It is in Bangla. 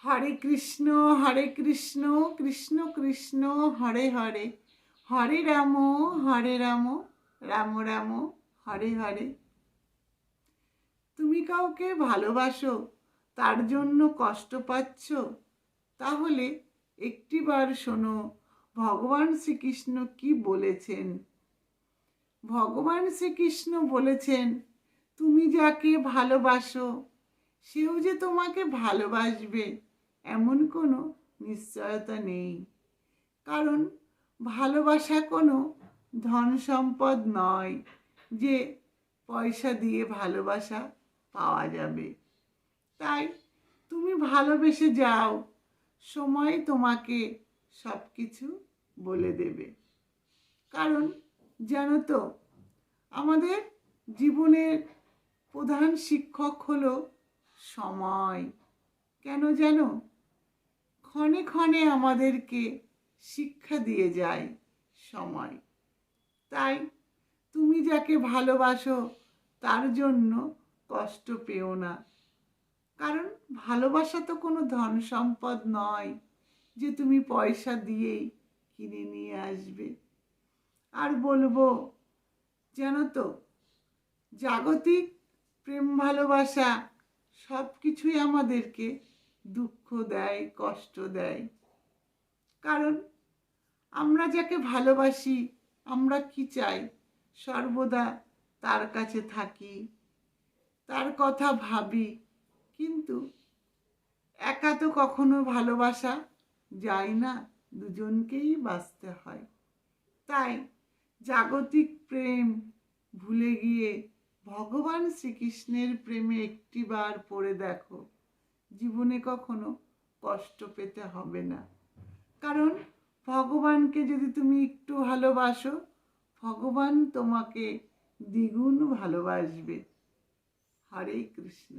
হরে কৃষ্ণ কৃষ্ণ কৃষ্ণ হরে হরে, হরে রাম রাম রাম হরে হরে। তুমি কাউকে ভালোবাসো, তার জন্য কষ্ট পাচ্ছ, তাহলে একটিবার শোনো ভগবান শ্রীকৃষ্ণ কি বলেছেন। ভগবান শ্রীকৃষ্ণ বলেছেন, তুমি যাকে ভালোবাসো সেও যে তোমাকে ভালোবাসবে এমন কোনো নিশ্চয়তা নেই। কারণ ভালোবাসা কোনো ধন সম্পদ নয় যে পয়সা দিয়ে ভালোবাসা পাওয়া যাবে। তাই তুমি ভালোবেসে যাও, সময় তোমাকে সব কিছু বলে দেবে। কারণ জানো তো, আমাদের জীবনের প্রধান শিক্ষক হলো সময়। কেন জানো? ক্ষণে ক্ষণে আমাদেরকে শিক্ষা দিয়ে যায় সময়। তাই তুমি যাকে ভালোবাসো তার জন্য কষ্ট পেও না। কারণ ভালোবাসা তো কোনো ধন সম্পদ নয় যে তুমি পয়সা দিয়েই কিনে নিয়ে আসবে। আর বলবো, জানো তো, জাগতিক প্রেম ভালোবাসা সব কিছুই আমাদেরকে দুঃখ দেয়, কষ্ট দেয়। কারণ আমরা যাকে ভালোবাসি, আমরা কি চাই? সর্বদা তার কাছে থাকি, তার কথা ভাবি। কিন্তু একা তো কখনো ভালোবাসা যায় না, দুজনকেই বাঁচতে হয়। তাই জাগতিক প্রেম ভুলে গিয়ে ভগবান শ্রীকৃষ্ণের প্রেমে একটিবার পড়ে দেখো, জীবনে কখনো কষ্ট পেতে হবে না। কারণ ভগবানকে যদি তুমি একটু ভালোবাসো, ভগবান তোমাকে দ্বিগুণ ভালোবাসবে। হরে কৃষ্ণ।